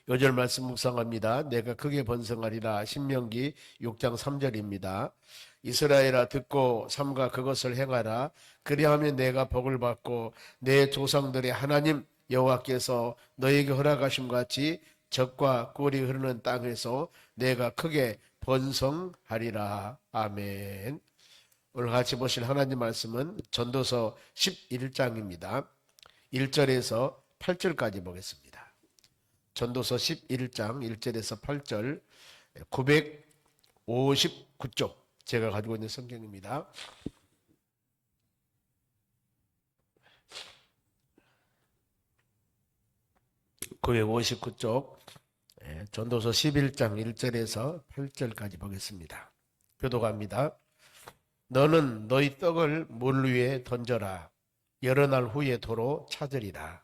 요절 말씀 묵상합니다. 내가 크게 번성하리라. 신명기 6장 3절입니다. 이스라엘아 듣고 삼가 그것을 행하라. 그리하면 내가 복을 받고 내 조상들의 하나님 여호와께서 너에게 허락하심 같이 젖과 꿀이 흐르는 땅에서 내가 크게 번성하리라. 아멘. 오늘 같이 보실 하나님 말씀은 전도서 11장입니다. 1절에서 8절까지 보겠습니다. 전도서 11장 1절에서 8절 959쪽 제가 가지고 있는 성경입니다. (959쪽) 전도서 11장 1절에서 8절까지 보겠습니다. 교독합니다. 너는 너희 떡을 물 위에 던져라. 여러 날 후에 도로 찾으리라.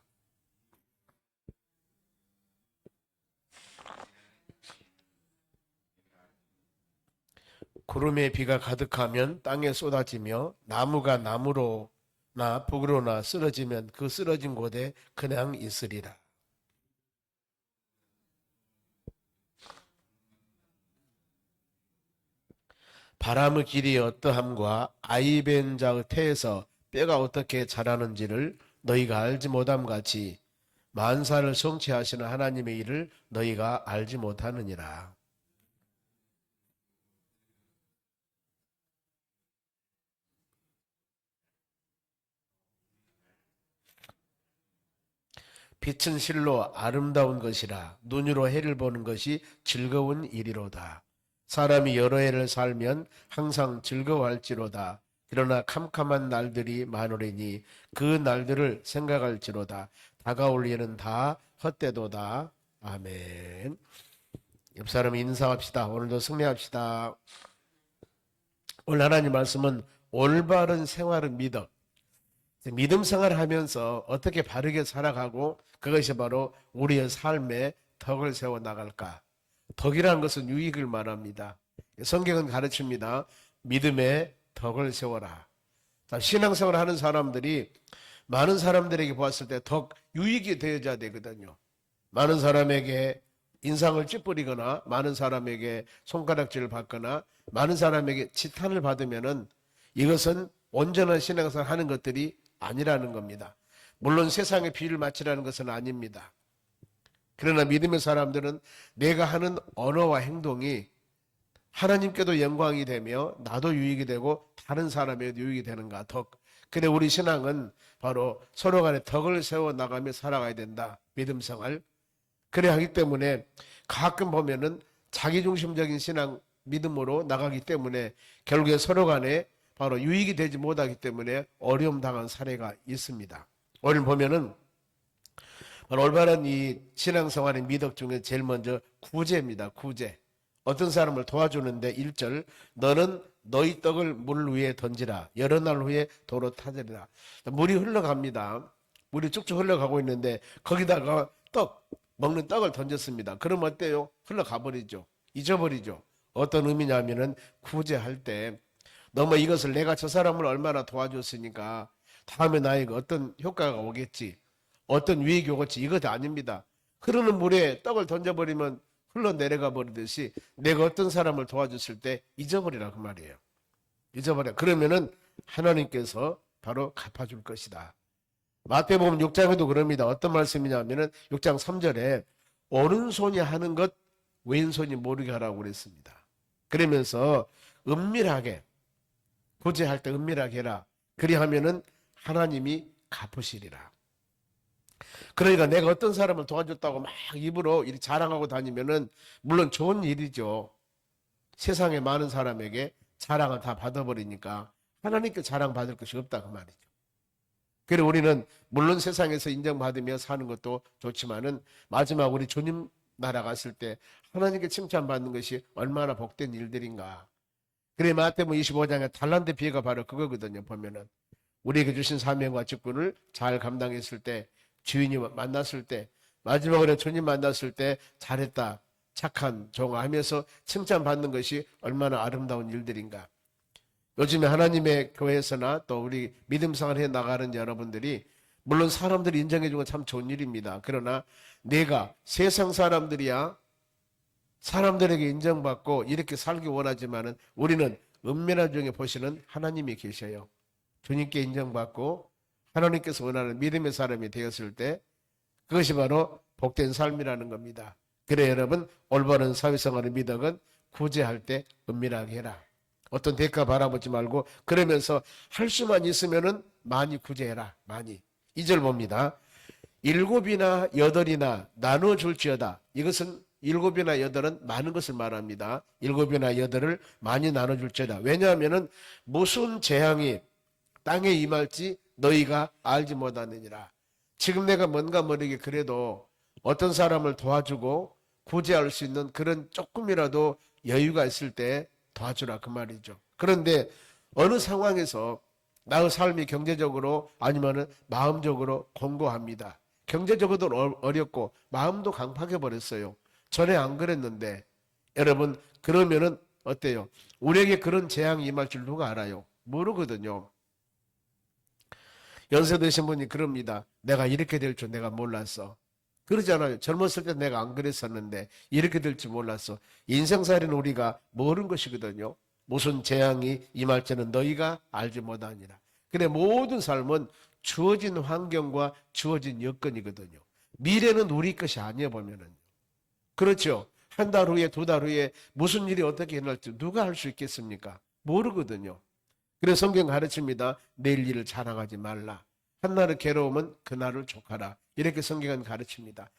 구름에 비가 가득하면 땅에 쏟아지며 나무가 나무로나 북으로나 쓰러지면 그 쓰러진 곳에 그냥 있으리라. 바람의 길이 어떠함과 아이벤자의 태에서 뼈가 어떻게 자라는지를 너희가 알지 못함 같이 만사를 성취하시는 하나님의 일을 너희가 알지 못하느니라. 빛은 실로 아름다운 것이라. 눈으로 해를 보는 것이 즐거운 일이로다. 사람이 여러 해를 살면 항상 즐거워할지로다. 그러나 캄캄한 날들이 많으리니 그 날들을 생각할지로다. 다가올 일은 다 헛되도다. 아멘. 옆 사람 인사합시다. 오늘도 승리합시다. 오늘 하나님 말씀은 올바른 생활을 믿음 생활을 하면서 어떻게 바르게 살아가고 그것이 바로 우리의 삶에 덕을 세워 나갈까. 덕이라는 것은 유익을 말합니다. 성경은 가르칩니다. 믿음에 덕을 세워라. 신앙생활을 하는 사람들이 많은 사람들에게 보았을 때 덕, 유익이 되어야 되거든요. 많은 사람에게 인상을 찌푸리거나 많은 사람에게 손가락질을 받거나 많은 사람에게 지탄을 받으면은 이것은 온전한 신앙생활을 하는 것들이 아니라는 겁니다. 물론 세상에 비유를 맞추라는 것은 아닙니다. 그러나 믿음의 사람들은 내가 하는 언어와 행동이 하나님께도 영광이 되며 나도 유익이 되고 다른 사람에게도 유익이 되는가. 덕. 그래 우리 신앙은 바로 서로 간에 덕을 세워 나가며 살아가야 된다. 믿음 생활. 그래 하기 때문에 가끔 보면은 자기중심적인 신앙 믿음으로 나가기 때문에 결국에 서로 간에 바로 유익이 되지 못하기 때문에 어려움 당한 사례가 있습니다. 오늘 보면은 바로 올바른 이 신앙생활의 미덕 중에 제일 먼저 구제입니다. 구제. 어떤 사람을 도와주는데 1절 너는 너희 떡을 물 위에 던지라. 여러 날 후에 도로 타지리라. 물이 흘러갑니다. 물이 쭉쭉 흘러가고 있는데 거기다가 먹는 떡을 던졌습니다. 그럼 어때요? 흘러가 버리죠. 잊어버리죠. 어떤 의미냐면은 구제할 때 너무 이것을 내가 저 사람을 얼마나 도와줬으니까 다음에 나에게 어떤 효과가 오겠지, 어떤 유익이 오겠지, 이것 아닙니다. 흐르는 물에 떡을 던져버리면 흘러내려가 버리듯이 내가 어떤 사람을 도와줬을 때 잊어버리라 그 말이에요. 잊어버려. 그러면은 하나님께서 바로 갚아줄 것이다. 마태복음 6장에도 그럽니다. 어떤 말씀이냐면은 6장 3절에 오른손이 하는 것 왼손이 모르게 하라고 그랬습니다. 그러면서 은밀하게 구제할 때 은밀하게 해라. 그리하면은 하나님이 갚으시리라. 그러니까 내가 어떤 사람을 도와줬다고 막 입으로 이렇게 자랑하고 다니면은 물론 좋은 일이죠. 세상에 많은 사람에게 자랑을 다 받아버리니까 하나님께 자랑받을 것이 없다 그 말이죠. 그래서 우리는 물론 세상에서 인정받으며 사는 것도 좋지만은 마지막 우리 주님 나라 갔을 때 하나님께 칭찬받는 것이 얼마나 복된 일들인가. 그래 마태복음 25장에 달란트 비유가 바로 그거거든요. 보면은 우리에게 주신 사명과 직분을 잘 감당했을 때, 주인이 만났을 때, 마지막으로 주님 만났을 때 잘했다, 착한 종아 하면서 칭찬받는 것이 얼마나 아름다운 일들인가. 요즘에 하나님의 교회에서나 또 우리 믿음 생활 해 나가는 여러분들이 물론 사람들이 인정해 주는 건 참 좋은 일입니다. 그러나 내가 세상 사람들이야 사람들에게 인정받고 이렇게 살기 원하지만은 우리는 은밀한 중에 보시는 하나님이 계셔요. 주님께 인정받고 하나님께서 원하는 믿음의 사람이 되었을 때 그것이 바로 복된 삶이라는 겁니다. 그래 여러분, 올바른 사회생활의 미덕은 구제할 때 은밀하게 해라. 어떤 대가 바라보지 말고 그러면서 할 수만 있으면은 많이 구제해라. 많이. 2절 봅니다. 일곱이나 여덟이나 나눠줄지어다. 이것은 일곱이나 여덟은 많은 것을 말합니다. 일곱이나 여덟을 많이 나눠줄지어다. 왜냐하면은 무슨 재앙이 땅에 임할지 너희가 알지 못하느니라. 지금 내가 뭔가 모르게 그래도 어떤 사람을 도와주고 구제할 수 있는 그런 조금이라도 여유가 있을 때 도와주라 그 말이죠. 그런데 어느 상황에서 나의 삶이 경제적으로 아니면은 마음적으로 공고합니다. 경제적으로도 어렵고 마음도 강팍해 버렸어요. 전에 안 그랬는데 여러분 그러면은 어때요? 우리에게 그런 재앙이 임할 줄 누가 알아요? 모르거든요. 연세 드신 분이 그럽니다. 내가 이렇게 될 줄 내가 몰랐어. 그러잖아요. 젊었을 때 내가 안 그랬었는데 이렇게 될 줄 몰랐어. 인생살이는 우리가 모르는 것이거든요. 무슨 재앙이 임할지는 너희가 알지 못하니라. 근데 모든 삶은 주어진 환경과 주어진 여건이거든요. 미래는 우리 것이 아니에요 보면은. 그렇죠. 한 달 후에 두 달 후에 무슨 일이 어떻게 일어날지 누가 알 수 있겠습니까? 모르거든요. 그래서 성경 가르칩니다. 내일 일을 자랑하지 말라. 한날의 괴로움은 그날을 족하라. 이렇게 성경은 가르칩니다.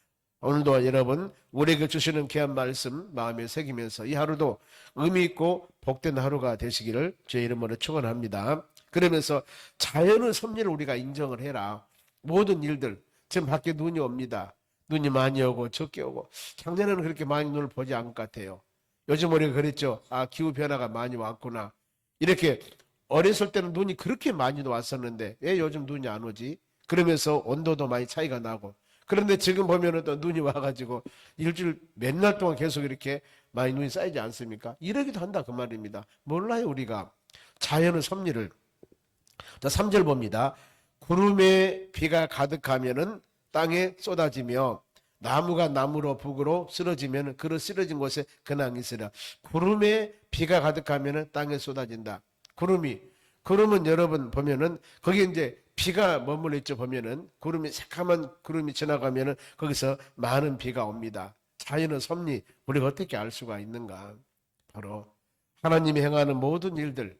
오늘도 여러분 우리에게 주시는 귀한 말씀 마음에 새기면서 이 하루도 의미 있고 복된 하루가 되시기를 주의 이름으로 축원합니다. 그러면서 자연의 섭리를 우리가 인정을 해라. 모든 일들 지금 밖에 눈이 옵니다. 눈이 많이 오고 적게 오고 작년에는 그렇게 많이 눈을 보지 않은 것 같아요. 요즘 우리가 그랬죠. 아 기후변화가 많이 왔구나. 이렇게 어렸을 때는 눈이 그렇게 많이 왔었는데 왜 요즘 눈이 안 오지? 그러면서 온도도 많이 차이가 나고 그런데 지금 보면은 또 눈이 와가지고 일주일 몇 날 동안 계속 이렇게 많이 눈이 쌓이지 않습니까? 이러기도 한다 그 말입니다. 몰라요 우리가 자연의 섭리를. 자 3절 봅니다. 구름에 비가 가득하면은 땅에 쏟아지며 나무가 나무로 북으로 쓰러지면 그 쓰러진 곳에 근황이 있으라. 구름에 비가 가득하면은 땅에 쏟아진다. 구름은 여러분 보면은 거기 이제 비가 머물러 있죠. 보면은 구름이 새카만 구름이 지나가면은 거기서 많은 비가 옵니다. 자연의 섭리 우리가 어떻게 알 수가 있는가? 바로 하나님이 행하는 모든 일들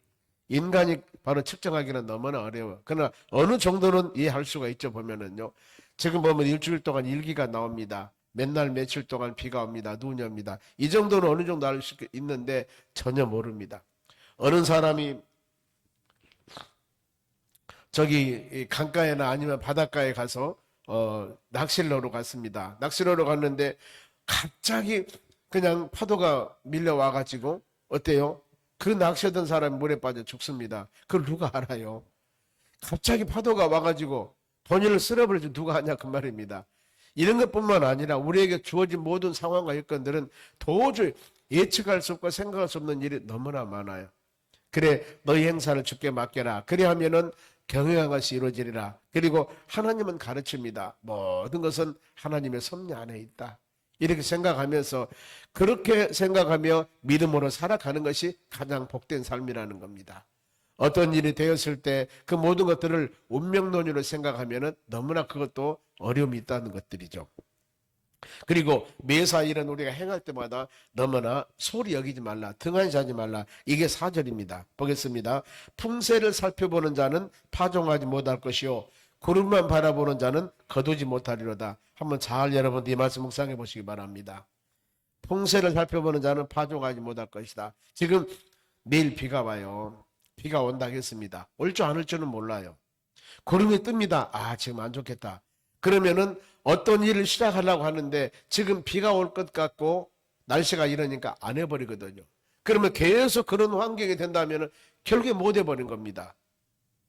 인간이 바로 측정하기는 너무나 어려워. 그러나 어느 정도는 이해할 수가 있죠. 보면은요. 지금 보면 일주일 동안 일기가 나옵니다. 맨날 며칠 동안 비가 옵니다. 눈이 옵니다. 이 정도는 어느 정도 알 수 있는데 전혀 모릅니다. 어느 사람이 저기 강가에나 아니면 바닷가에 가서 낚시를 하러 갔습니다. 낚시를 하러 갔는데 갑자기 그냥 파도가 밀려와 가지고 어때요? 그 낚시하던 사람이 물에 빠져 죽습니다. 그걸 누가 알아요? 갑자기 파도가 와가지고 본인을 쓸어버리지 누가 하냐 그 말입니다. 이런 것뿐만 아니라 우리에게 주어진 모든 상황과 여건들은 도저히 예측할 수 없고 생각할 수 없는 일이 너무나 많아요. 그래 너희 행사를 주께 맡겨라. 그래 하면은 경영한 것이 이루어지리라. 그리고 하나님은 가르칩니다. 모든 것은 하나님의 섭리 안에 있다. 이렇게 생각하면서 그렇게 생각하며 믿음으로 살아가는 것이 가장 복된 삶이라는 겁니다. 어떤 일이 되었을 때 그 모든 것들을 운명론으로 생각하면 너무나 그것도 어려움이 있다는 것들이죠. 그리고 매사 일은 우리가 행할 때마다 너무나 소홀히 여기지 말라. 등한시하지 말라. 이게 4절입니다. 보겠습니다. 풍세를 살펴보는 자는 파종하지 못할 것이요 구름만 바라보는 자는 거두지 못하리로다. 한번 잘 여러분 이 말씀 묵상해 보시기 바랍니다. 풍세를 살펴보는 자는 파종하지 못할 것이다. 지금 내일 비가 와요. 비가 온다 했습니다. 올 줄 안 올 줄은 몰라요. 구름이 뜹니다. 아 지금 안 좋겠다. 그러면은 어떤 일을 시작하려고 하는데 지금 비가 올 것 같고 날씨가 이러니까 안 해버리거든요. 그러면 계속 그런 환경이 된다면 결국에 못 해버린 겁니다.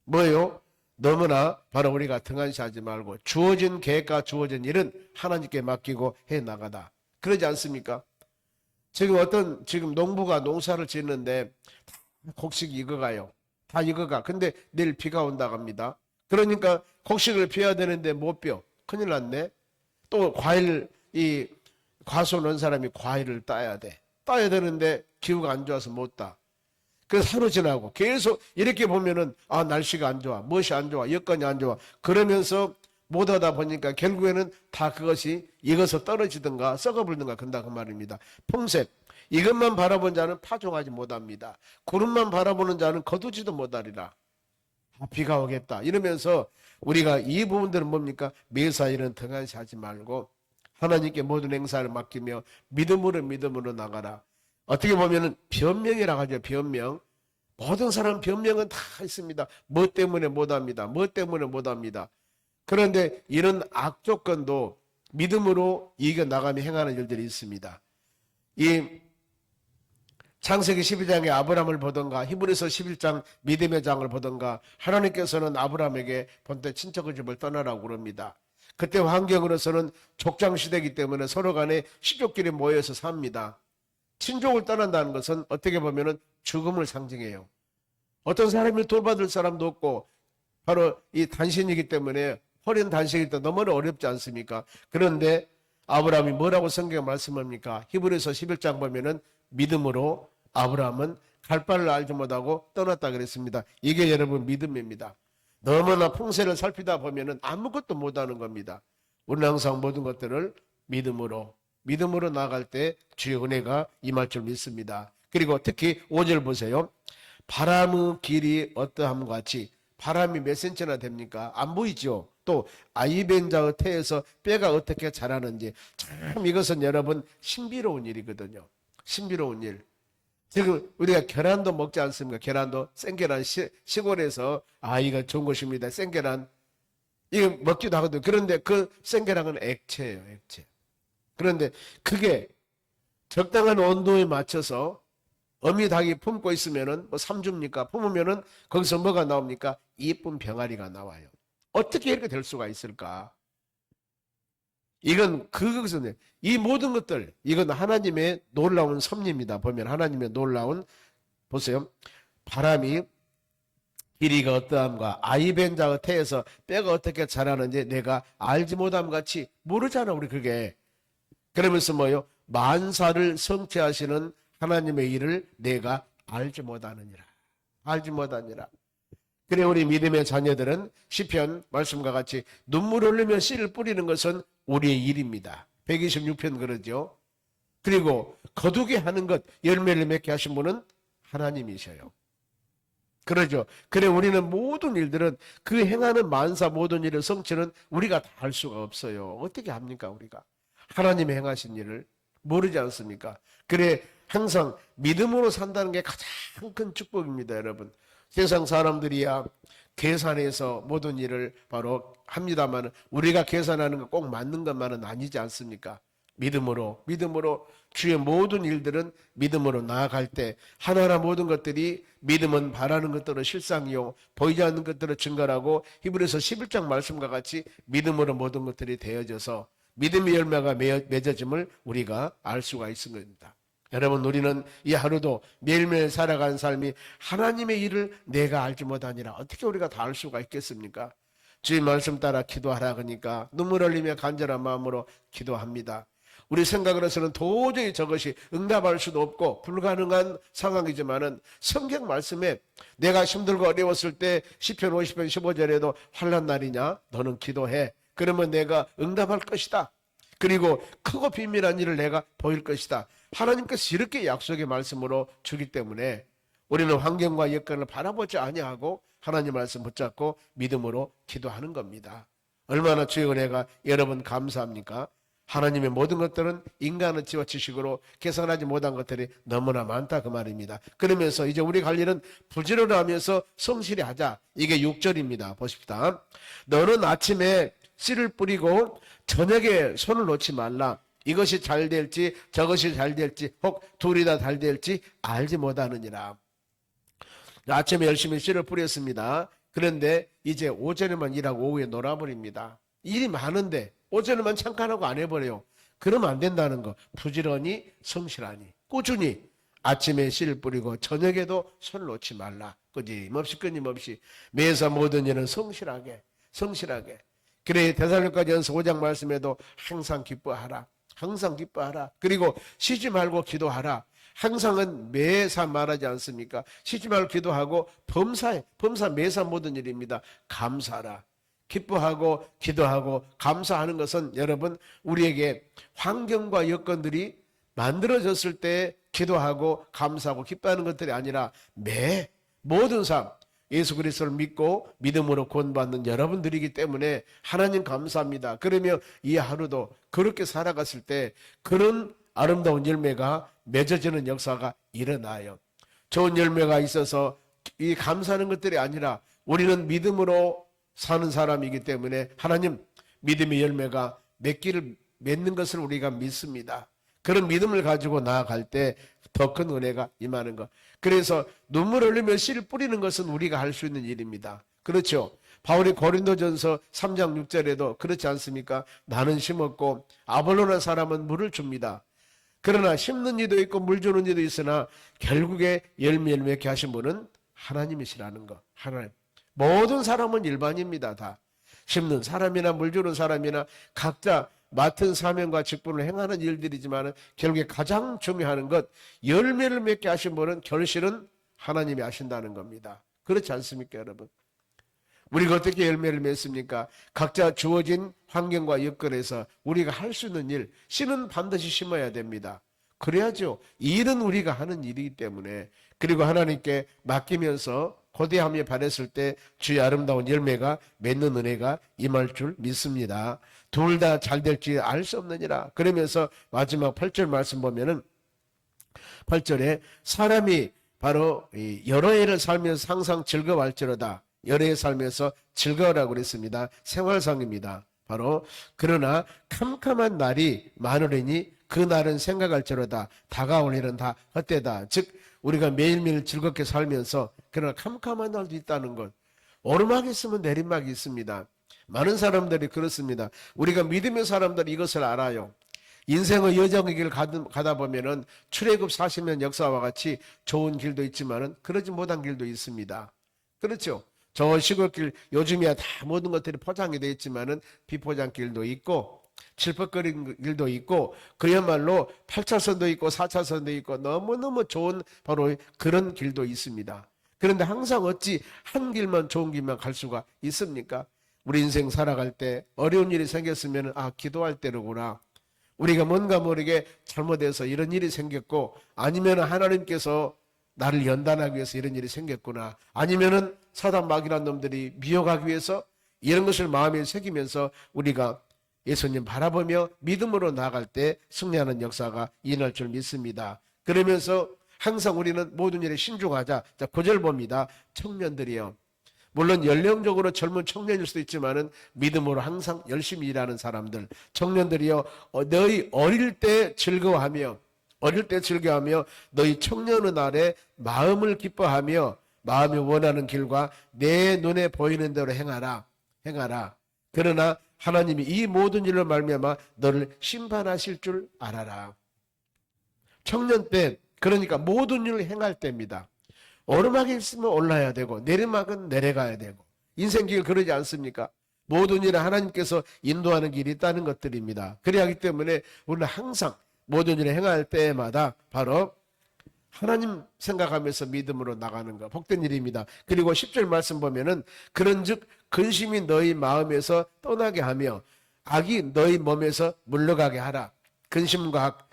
뭐예요? 너무나 바로 우리가 등한시하지 말고 주어진 계획과 주어진 일은 하나님께 맡기고 해나가다. 그러지 않습니까? 지금 농부가 농사를 짓는데 곡식 익어가요. 다 익어가. 근데 내일 비가 온다고 합니다. 그러니까 곡식을 벼야 되는데 못 벼. 큰일 났네. 또 이 과수 넣은 사람이 과일을 따야 돼. 따야 되는데 기후가 안 좋아서 못 따. 그래서 하루 지나고 계속 이렇게 보면은 날씨가 안 좋아. 무엇이 안 좋아. 여건이 안 좋아. 그러면서 못 하다 보니까 결국에는 다 그것이 익어서 떨어지든가 썩어불든가 그런다 그 말입니다. 평생 이것만 바라본 자는 파종하지 못합니다. 구름만 바라보는 자는 거두지도 못하리라. 비가 오겠다 이러면서 우리가 이 부분들은 뭡니까? 매사일은 등한시하지 말고 하나님께 모든 행사를 맡기며 믿음으로 나가라. 어떻게 보면은 변명이라고 하죠. 변명. 모든 사람 변명은 다 있습니다. 뭐 때문에 못합니다. 뭐 때문에 못합니다. 그런데 이런 악조건도 믿음으로 이겨나가며 행하는 일들이 있습니다. 이 창세기 12장에 아브라함을 보던가 히브리서 11장 믿음의 장을 보던가 하나님께서는 아브라함에게 본때 친척의 집을 떠나라고 그럽니다. 그때 환경으로서는 족장시대이기 때문에 서로 간에 시족끼리 모여서 삽니다. 친족을 떠난다는 것은 어떻게 보면 죽음을 상징해요. 어떤 사람이 돌봐줄 사람도 없고 바로 이 단신이기 때문에 허린 단식일 때 너무나 어렵지 않습니까? 그런데 아브라함이 뭐라고 성경에 말씀합니까? 히브리서 11장 보면은 믿음으로 아브라함은 갈 바를 알지 못하고 떠났다 그랬습니다. 이게 여러분 믿음입니다. 너무나 풍세를 살피다 보면은 아무것도 못하는 겁니다. 우리는 항상 모든 것들을 믿음으로 나아갈 때 주의 은혜가 임할 줄 믿습니다. 그리고 특히 5절 보세요. 바람의 길이 어떠함과 같이 바람이 몇 센치나 됩니까? 안 보이죠? 또 아이벤자의 태에서 뼈가 어떻게 자라는지 참 이것은 여러분 신비로운 일이거든요. 신비로운 일. 지금 우리가 계란도 먹지 않습니까? 계란도 생계란 시골에서 이거 좋은 것입니다. 생계란 이거 먹기도 하거든요. 그런데 그 생계란은 액체예요. 액체. 그런데 그게 적당한 온도에 맞춰서 어미 닭이 품고 있으면은 뭐 3주입니까? 품으면은 거기서 뭐가 나옵니까? 이쁜 병아리가 나와요. 어떻게 이렇게 될 수가 있을까? 이건 그것은 이 모든 것들 이건 하나님의 놀라운 섭리입니다. 보면 하나님의 놀라운 보세요. 바람이 길이가 어떠함과 아이벤자의 태에서 뼈가 어떻게 자라는지 내가 알지 못함 같이 모르잖아 우리 그게. 그러면서 뭐요? 만사를 성취하시는 하나님의 일을 내가 알지 못하느니라. 알지 못하니라. 그래 우리 믿음의 자녀들은 시편 말씀과 같이 눈물 흘리며 씨를 뿌리는 것은 우리의 일입니다. 126편 그러죠. 그리고 거두게 하는 것 열매를 맺게 하신 분은 하나님이셔요. 그러죠. 그래 우리는 모든 일들은 그 행하는 만사 모든 일의 성취는 우리가 다 할 수가 없어요. 어떻게 합니까 우리가? 하나님이 행하신 일을 모르지 않습니까? 그래 항상 믿음으로 산다는 게 가장 큰 축복입니다. 여러분. 세상 사람들이야 계산해서 모든 일을 바로 합니다만 우리가 계산하는 거 꼭 맞는 것만은 아니지 않습니까? 믿음으로 주의 모든 일들은 믿음으로 나아갈 때 하나하나 모든 것들이 믿음은 바라는 것들은 실상이요 보이지 않는 것들은 증거라고 히브리서 11장 말씀과 같이 믿음으로 모든 것들이 되어져서 믿음의 열매가 맺어짐을 우리가 알 수가 있습니다. 여러분 우리는 이 하루도 매일매일 살아가는 삶이 하나님의 일을 내가 알지 못하니라 어떻게 우리가 다 알 수가 있겠습니까? 주의 말씀 따라 기도하라 그러니까 눈물 흘리며 간절한 마음으로 기도합니다. 우리 생각으로서는 도저히 저것이 응답할 수도 없고 불가능한 상황이지만은 성경 말씀에 내가 힘들고 어려웠을 때 시편 50편 15절에도 환난 날이냐 너는 기도해 그러면 내가 응답할 것이다. 그리고 크고 비밀한 일을 내가 보일 것이다. 하나님께서 이렇게 약속의 말씀으로 주기 때문에 우리는 환경과 여건을 바라보지 아니하고 하나님 말씀 붙잡고 믿음으로 기도하는 겁니다. 얼마나 주의 은혜가 여러분 감사합니까? 하나님의 모든 것들은 인간의 지와 지식으로 계산하지 못한 것들이 너무나 많다 그 말입니다. 그러면서 이제 우리 갈 일은 부지런하면서 성실히 하자. 이게 6절입니다. 보십시다. 너는 아침에 씨를 뿌리고 저녁에 손을 놓지 말라. 이것이 잘 될지 저것이 잘 될지 혹 둘이 다 잘 될지 알지 못하느니라. 아침에 열심히 씨를 뿌렸습니다. 그런데 이제 오전에만 일하고 오후에 놀아버립니다. 일이 많은데 오전에만 잠깐 하고 안 해버려요. 그러면 안 된다는 거. 부지런히 성실하니 꾸준히 아침에 씨를 뿌리고 저녁에도 손을 놓지 말라. 끊임없이 매사 모든 일은 성실하게 성실하게. 그래 데살로니가전서 5장 말씀에도 항상 기뻐하라. 항상 기뻐하라. 그리고 쉬지 말고 기도하라. 항상은 매사 말하지 않습니까? 쉬지 말고 기도하고 범사에, 범사 매사 모든 일입니다. 감사하라. 기뻐하고 기도하고 감사하는 것은 여러분 우리에게 환경과 여건들이 만들어졌을 때 기도하고 감사하고 기뻐하는 것들이 아니라 매 모든 삶 예수 그리스도를 믿고 믿음으로 구원받는 여러분들이기 때문에 하나님 감사합니다. 그러면 이 하루도 그렇게 살아갔을 때 그런 아름다운 열매가 맺어지는 역사가 일어나요. 좋은 열매가 있어서 이 감사하는 것들이 아니라 우리는 믿음으로 사는 사람이기 때문에 하나님 믿음의 열매가 맺는 것을 우리가 믿습니다. 그런 믿음을 가지고 나아갈 때 더 큰 은혜가 임하는 것. 그래서 눈물 흘리며 씨를 뿌리는 것은 우리가 할 수 있는 일입니다. 그렇죠. 바울이 고린도전서 3장 6절에도 그렇지 않습니까? 나는 심었고 아볼로라 사람은 물을 줍니다. 그러나 심는 이도 있고 물 주는 이도 있으나 결국에 열매를 맺게 하신 분은 하나님이시라는 것. 하나님. 모든 사람은 일반입니다. 다. 심는 사람이나 물 주는 사람이나 각자 맡은 사명과 직분을 행하는 일들이지만 결국에 가장 중요한 것 열매를 맺게 하신 분은 결실은 하나님이 하신다는 겁니다. 그렇지 않습니까 여러분? 우리가 어떻게 열매를 맺습니까? 각자 주어진 환경과 여건에서 우리가 할 수 있는 일, 씨는 반드시 심어야 됩니다. 그래야죠. 이 일은 우리가 하는 일이기 때문에 그리고 하나님께 맡기면서 고대함에 바랬을 때 주의 아름다운 열매가 맺는 은혜가 임할 줄 믿습니다. 둘 다 잘 될지 알 수 없느니라. 그러면서 마지막 8절 말씀 보면은 8절에 사람이 바로 여러 해를 살면서 항상 즐거워할지로다. 여러 해 살면서 즐거워라고 그랬습니다. 생활상입니다. 바로 그러나 캄캄한 날이 많으리니 그 날은 생각할지로다. 다가올 일은 다 헛되다. 즉 우리가 매일매일 즐겁게 살면서 그러나 캄캄한 날도 있다는 것. 오르막이 있으면 내리막이 있습니다. 많은 사람들이 그렇습니다. 우리가 믿음의 사람들이 이것을 알아요. 인생의 여정의 길 가다 보면은 출애굽 40년 역사와 같이 좋은 길도 있지만은 그러지 못한 길도 있습니다. 그렇죠? 저 시골길 요즘이야 다 모든 것들이 포장이 되어 있지만은 비포장길도 있고 칠퍽거린 길도 있고 그야말로 8차선도 있고 4차선도 있고 너무너무 좋은 바로 그런 길도 있습니다. 그런데 항상 어찌 한 길만 좋은 길만 갈 수가 있습니까? 우리 인생 살아갈 때 어려운 일이 생겼으면 기도할 때로구나. 우리가 뭔가 모르게 잘못해서 이런 일이 생겼고 아니면 하나님께서 나를 연단하기 위해서 이런 일이 생겼구나. 아니면은 사단 마귀란 놈들이 미혹하기 위해서 이런 것을 마음에 새기면서 우리가 예수님 바라보며 믿음으로 나아갈 때 승리하는 역사가 일어날 줄 믿습니다. 그러면서 항상 우리는 모든 일에 신중하자. 자, 9절 봅니다. 청년들이요. 물론 연령적으로 젊은 청년일 수도 있지만은 믿음으로 항상 열심히 일하는 사람들, 청년들이요. 너희 어릴 때 즐거워하며 너희 청년의 날에 마음을 기뻐하며 마음이 원하는 길과 내 눈에 보이는 대로 행하라. 그러나 하나님이 이 모든 일로 말미암아 너를 심판하실 줄 알아라. 청년 때 그러니까 모든 일을 행할 때입니다. 오르막이 있으면 올라야 되고 내리막은 내려가야 되고 인생길 그러지 않습니까? 모든 일을 하나님께서 인도하는 길이 있다는 것들입니다. 그래야 하기 때문에 우리는 항상 모든 일을 행할 때마다 바로 하나님 생각하면서 믿음으로 나가는 것 복된 일입니다. 그리고 10절 말씀 보면은 그런즉 근심이 너희 마음에서 떠나게 하며 악이 너희 몸에서 물러가게 하라. 근심과 악.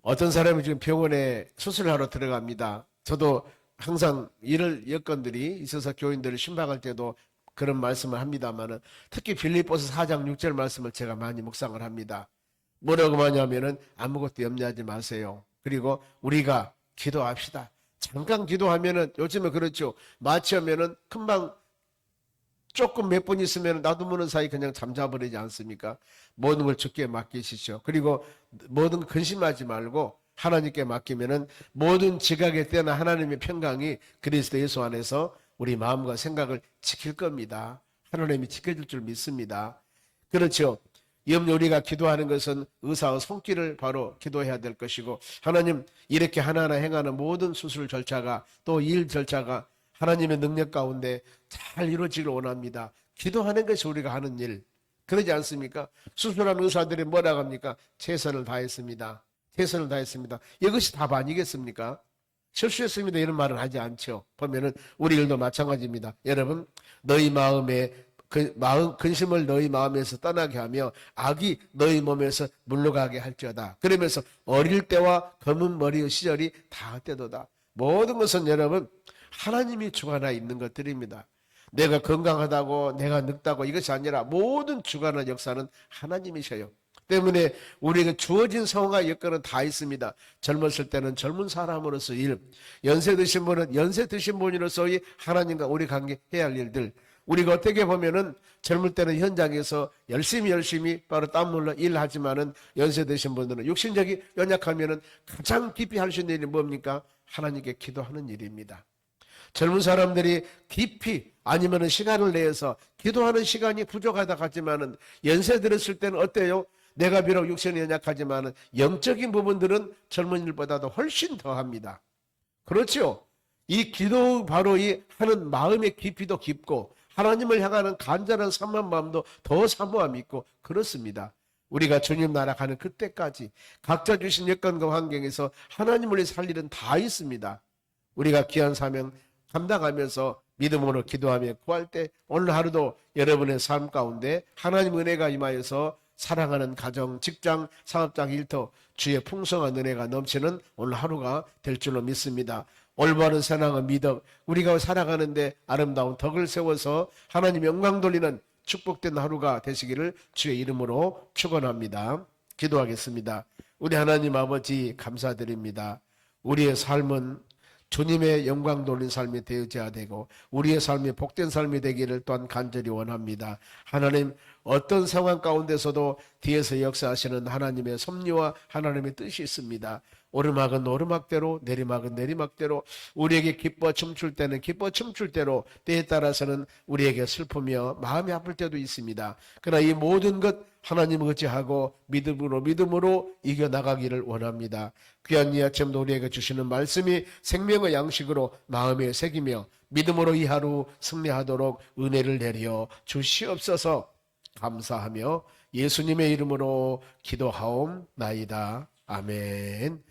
어떤 사람이 지금 병원에 수술하러 들어갑니다. 저도 항상 이럴 여건들이 있어서 교인들을 신방할 때도 그런 말씀을 합니다만은 특히 빌립보서 4장 6절 말씀을 제가 많이 묵상을 합니다. 뭐라고 하냐면은 아무것도 염려하지 마세요. 그리고 우리가 기도합시다. 잠깐 기도하면은 요즘에 그렇죠. 마취하면은 금방 조금 몇 분 있으면 나도 모르는 사이 그냥 잠자버리지 않습니까? 모든 걸 주께 맡기시죠. 그리고 모든 근심하지 말고 하나님께 맡기면은 모든 지각에 뛰어난 하나님의 평강이 그리스도 예수 안에서 우리 마음과 생각을 지킬 겁니다. 하나님이 지켜줄 줄 믿습니다. 그렇죠. 염려 우리가 기도하는 것은 의사의 손길을 바로 기도해야 될 것이고 하나님 이렇게 하나하나 행하는 모든 수술 절차가 또 일 절차가 하나님의 능력 가운데 잘 이루어지길 원합니다. 기도하는 것이 우리가 하는 일. 그러지 않습니까? 수술한 의사들이 뭐라고 합니까? 최선을 다했습니다. 최선을 다했습니다. 이것이 답 아니겠습니까? 실수했습니다. 이런 말은 하지 않죠. 보면은 우리 일도 마찬가지입니다. 여러분, 너희 마음에 근심을 너희 마음에서 떠나게 하며 악이 너희 몸에서 물러가게 할지어다. 그러면서 어릴 때와 검은 머리의 시절이 다 때도다. 모든 것은 여러분 하나님이 주관하여 있는 것들입니다. 내가 건강하다고 내가 늙다고 이것이 아니라 모든 주관의 역사는 하나님이셔요. 때문에 우리에게 주어진 상황과 여건은 다 있습니다. 젊었을 때는 젊은 사람으로서 일, 연세 드신 분은 연세 드신 분으로서의 하나님과 우리 관계해야 할 일들, 우리가 어떻게 보면은 젊을 때는 현장에서 열심히 바로 땀 흘려 일하지만은 연세 드신 분들은 육신적이 연약하면은 가장 깊이 할 수 있는 일이 뭡니까? 하나님께 기도하는 일입니다. 젊은 사람들이 깊이 아니면은 시간을 내서 기도하는 시간이 부족하다 하지만은 연세 들었을 때는 어때요? 내가 비록 육신이 연약하지만은 영적인 부분들은 젊은이들보다도 훨씬 더합니다. 그렇죠? 이 기도 바로 이 하는 마음의 깊이도 깊고 하나님을 향하는 간절한 사모한 마음도 더 사모함이 있고 그렇습니다. 우리가 주님 나라 가는 그때까지 각자 주신 여건과 환경에서 하나님을 위해 살 일은 다 있습니다. 우리가 귀한 사명 감당하면서 믿음으로 기도하며 구할 때 오늘 하루도 여러분의 삶 가운데 하나님 은혜가 임하여서 사랑하는 가정, 직장, 사업장, 일터 주의 풍성한 은혜가 넘치는 오늘 하루가 될 줄로 믿습니다. 올바른 선악의 미덕, 우리가 살아가는데 아름다운 덕을 세워서 하나님 영광 돌리는 축복된 하루가 되시기를 주의 이름으로 축원합니다. 기도하겠습니다. 우리 하나님 아버지 감사드립니다. 우리의 삶은 주님의 영광 돌린 삶이 되어져야 되고 우리의 삶이 복된 삶이 되기를 또한 간절히 원합니다. 하나님 어떤 상황 가운데서도 뒤에서 역사하시는 하나님의 섭리와 하나님의 뜻이 있습니다. 오르막은 오르막대로 내리막은 내리막대로 우리에게 기뻐 춤출 때는 기뻐 춤출 대로 때에 따라서는 우리에게 슬프며 마음이 아플 때도 있습니다. 그러나 이 모든 것 하나님 의지하고 믿음으로 이겨나가기를 원합니다. 귀한 이 아침도 우리에게 주시는 말씀이 생명의 양식으로 마음에 새기며 믿음으로 이 하루 승리하도록 은혜를 내려 주시옵소서. 감사하며 예수님의 이름으로 기도하옵나이다. 아멘.